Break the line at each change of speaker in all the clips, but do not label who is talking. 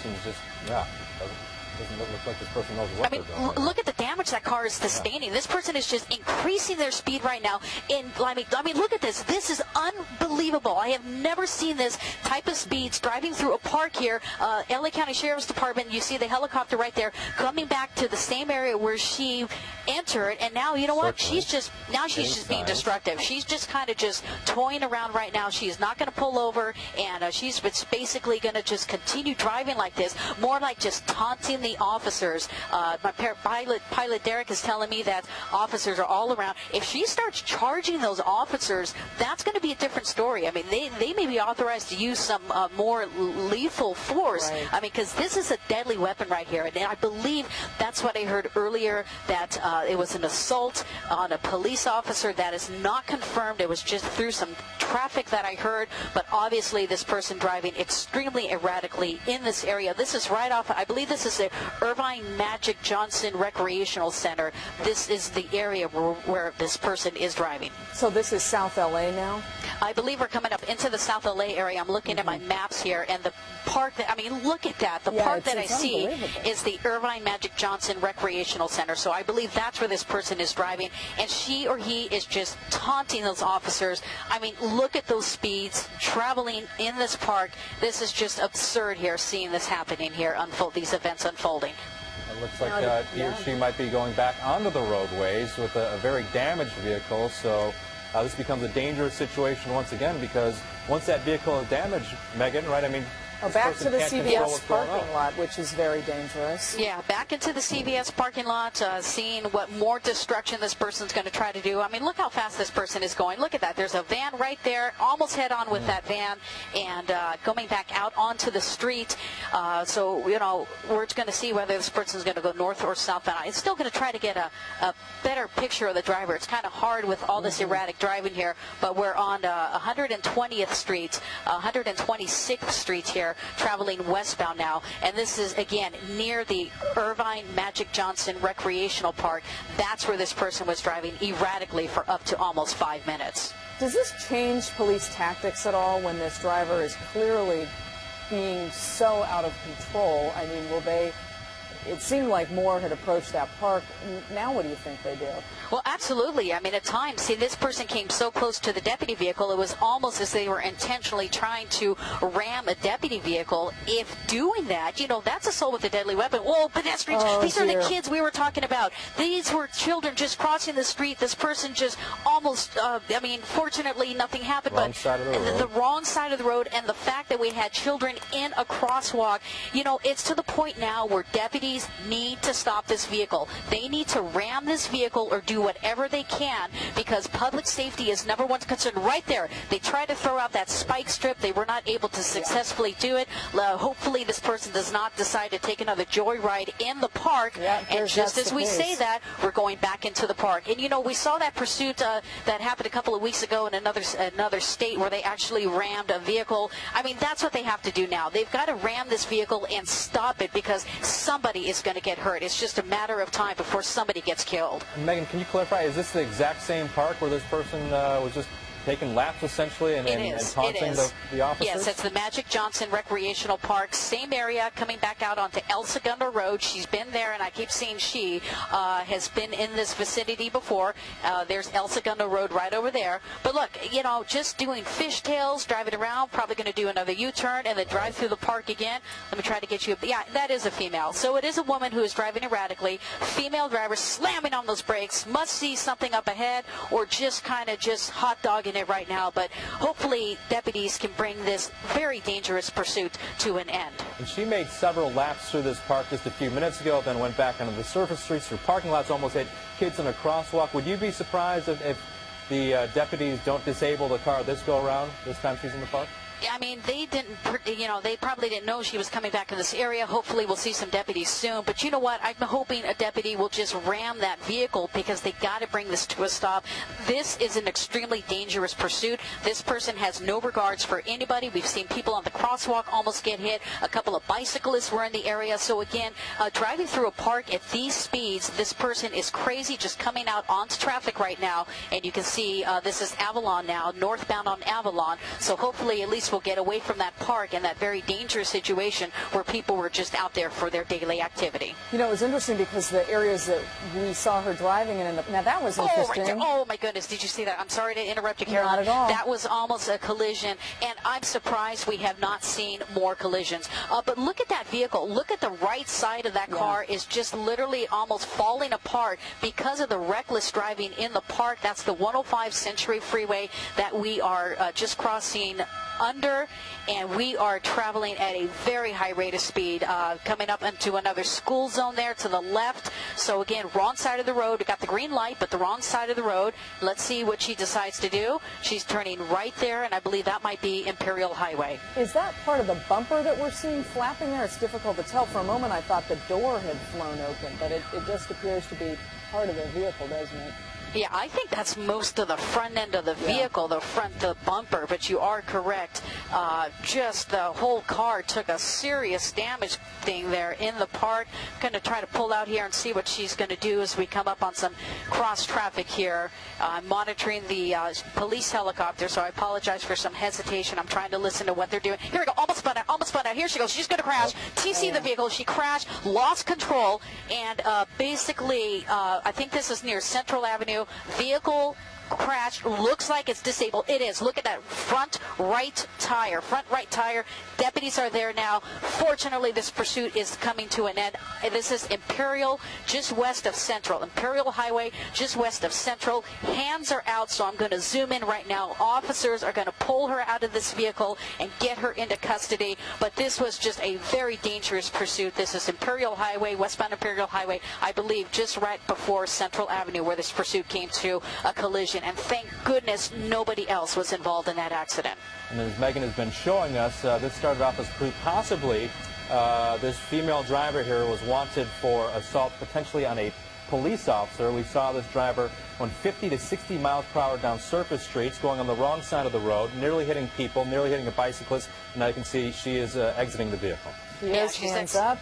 person's just, yeah, doesn't look like this person knows what they're doing.
Look at the damage that car is sustaining. This person is just increasing their speed right now. I mean, look at this. This is unbelievable. I have never seen this type of speeds driving through a park here. LA County Sheriff's Department, you see the helicopter right there coming back to the same area where she entered, and now, you know what? She's just being destructive. She's just kind of just toying around right now. She's not going to pull over, and she's basically going to just continue driving like this, more like just taunting the officers. My pilot Derek is telling me that officers are all around. If she starts charging those officers, that's going to be a different story. I mean, they may be authorized to use some more lethal force.
Right.
I mean, because this is a deadly weapon right here. And I believe that's what I heard earlier, that it was an assault on a police officer. That is not confirmed. It was just through some traffic that I heard. But obviously, this person driving extremely erratically in this area. This is right off, I believe this is the Irvine Magic Johnson Recreational Center. This is the area where this person is driving.
So this is South LA now?
I believe we're coming up into the South LA area. I'm looking at my maps here, and the park that, I mean, look at that. The park that I see is the Irvine Magic Johnson Recreational Center. So I believe that's where this person is driving, and she or he is just taunting those officers. I mean, look at those speeds traveling in this park. This is just absurd here, seeing this happening here, these events unfolding.
It looks like he or she might be going back onto the roadways with a very damaged vehicle, so this becomes a dangerous situation once again, because once that vehicle is damaged, Megan, right, I mean,
back to the CVS parking lot, which is very dangerous.
Yeah, back into the CVS parking lot, seeing what more destruction this person's going to try to do. I mean, look how fast this person is going. Look at that. There's a van right there, almost head on with that van, and going back out onto the street. So, you know, we're going to see whether this person's going to go north or south. It's still going to try to get a better picture of the driver. It's kind of hard with all this erratic driving here, but we're on 120th Street, 126th Street here, traveling westbound now, and this is again near the Irvine Magic Johnson Recreational Park. That's where this person was driving erratically for up to almost 5 minutes.
Does this change police tactics at all when this driver is clearly being so out of control? I mean, will they... It seemed like more had approached that park. Now what do you think they do?
Well, absolutely. I mean, at times, see, this person came so close to the deputy vehicle, it was almost as they were intentionally trying to ram a deputy vehicle. If doing that, you know, that's assault with a deadly weapon. Whoa, pedestrians, these are the kids we were talking about. These were children just crossing the street. This person just almost, I mean, fortunately, nothing happened.
Wrong side of the road.
The wrong side of the road, and the fact that we had children in a crosswalk, you know, it's to the point now where deputies need to stop this vehicle. They need to ram this vehicle or do whatever they can, because public safety is number one concern. Right there, they tried to throw out that spike strip. They were not able to successfully do it. Hopefully this person does not decide to take another joyride in the park. And just as we say that, we're going back into the park. And you know, we saw that pursuit that happened a couple of weeks ago in another state where they actually rammed a vehicle. I mean, that's what they have to do now. They've got to ram this vehicle and stop it, because somebody is going to get hurt. It's just a matter of time before somebody gets killed.
Megan, can you clarify, is this the exact same park where this person was just taking laps essentially and taunting the officers?
Yes, it's the Magic Johnson Recreational Park, same area, coming back out onto El Segundo Road. She's been there, and I keep seeing she has been in this vicinity before. There's El Segundo Road right over there. But look, you know, just doing fishtails, driving around, probably going to do another U-turn and then drive through the park again. Let me try to get you. Yeah, that is a female. So it is a woman who is driving erratically. Female driver slamming on those brakes, must see something up ahead, or just kind of just hot dogging it right now. But hopefully deputies can bring this very dangerous pursuit to an end.
And she made several laps through this park just a few minutes ago, then went back onto the surface streets through parking lots, almost hit kids in a crosswalk. Would you be surprised if the deputies don't disable the car this go around, this time she's in the park?
I mean, they didn't, you know, they probably didn't know she was coming back in this area. Hopefully we'll see some deputies soon. But you know what? I'm hoping a deputy will just ram that vehicle, because they got to bring this to a stop. This is an extremely dangerous pursuit. This person has no regards for anybody. We've seen people on the crosswalk almost get hit. A couple of bicyclists were in the area. So again, driving through a park at these speeds, this person is crazy, just coming out onto traffic right now. And you can see this is Avalon now, northbound on Avalon. So hopefully at least peaceful getaway from that park and that very dangerous situation where people were just out there for their daily activity.
You know, it was interesting because the areas that we saw her driving in, now that was interesting.
Oh, right there. Oh, my goodness. Did you see that? I'm sorry to interrupt you, Caroline.
Not at all.
That was almost a collision, and I'm surprised we have not seen more collisions. But look at that vehicle. Look at the right side of that car is just literally almost falling apart because of the reckless driving in the park. That's the 105 Century Freeway that we are just crossing under, and we are traveling at a very high rate of speed, coming up into another school zone there to the left. So again, wrong side of the road. We got the green light, but the wrong side of the road. Let's see what she decides to do. She's turning right there, and I believe that might be Imperial Highway.
Is that part of the bumper that we're seeing flapping there? It's difficult to tell. For a moment, I thought the door had flown open, but it just appears to be part of the vehicle, doesn't it?
Yeah, I think that's most of the front end of the vehicle, the front, the bumper, but you are correct. Just the whole car took a serious damage thing there in the park. Going to try to pull out here and see what she's going to do as we come up on some cross traffic here. Monitoring the police helicopter, so I apologize for some hesitation. I'm trying to listen to what they're doing. Here we go, almost spun out. Here she goes. She's going to crash. TC the vehicle. She crashed, lost control, and basically, I think this is near Central Avenue. Vehicle crash, looks like it's disabled. It is. Look at that front right tire. Deputies are there now. Fortunately, this pursuit is coming to an end. This is Imperial, just west of Central. Imperial Highway, just west of Central. Hands are out, so I'm going to zoom in right now. Officers are going to pull her out of this vehicle and get her into custody. But this was just a very dangerous pursuit. This is Imperial Highway, westbound Imperial Highway, I believe just right before Central Avenue where this pursuit came to a collision. And thank goodness nobody else was involved in that accident.
And as Megan has been showing us, this started off as possibly this female driver here was wanted for assault potentially on a police officer. We saw this driver going 50 to 60 miles per hour down surface streets, going on the wrong side of the road, nearly hitting people, nearly hitting a bicyclist. And now you can see she is exiting the vehicle.
She is, hands up.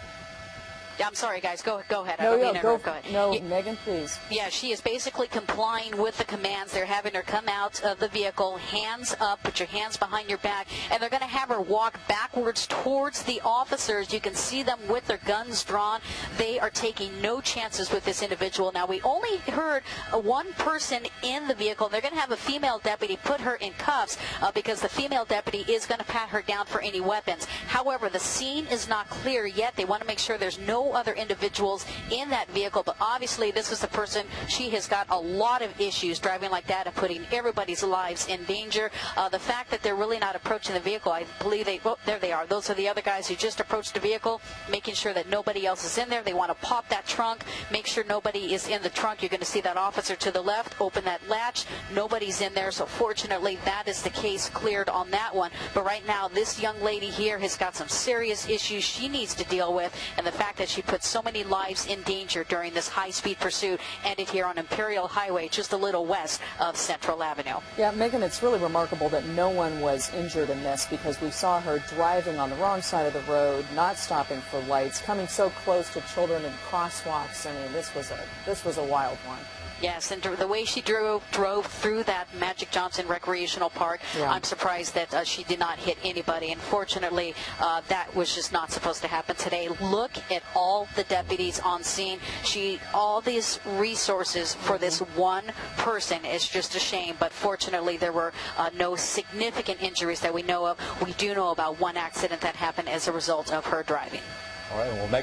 I'm sorry, guys. Go ahead.
No,
Go ahead.
No, Megan, please.
Yeah, she is basically complying with the commands. They're having her come out of the vehicle, hands up, put your hands behind your back, and they're going to have her walk backwards towards the officers. You can see them with their guns drawn. They are taking no chances with this individual. Now, we only heard one person in the vehicle. They're going to have a female deputy put her in cuffs because the female deputy is going to pat her down for any weapons. However, the scene is not clear yet. They want to make sure there's no other individuals in that vehicle, but obviously this is the person. She has got a lot of issues driving like that and putting everybody's lives in danger. The fact that they're really not approaching the vehicle, I believe there they are. Those are the other guys who just approached the vehicle, making sure that nobody else is in there. They want to pop that trunk, make sure nobody is in the trunk. You're going to see that officer to the left open that latch. Nobody's in there, so fortunately that is the case cleared on that one. But right now this young lady here has got some serious issues she needs to deal with, and the fact that she put so many lives in danger during this high-speed pursuit ended here on Imperial Highway, just a little west of Central Avenue.
Yeah, Megan, it's really remarkable that no one was injured in this because we saw her driving on the wrong side of the road, not stopping for lights, coming so close to children in crosswalks. I mean, this was a wild one.
Yes, and the way she drove through that Magic Johnson Recreational Park, I'm surprised that she did not hit anybody. And fortunately, that was just not supposed to happen today. Look at all the deputies on scene. All these resources for this one person is just a shame. But fortunately, there were no significant injuries that we know of. We do know about one accident that happened as a result of her driving.
All right, well, Megan.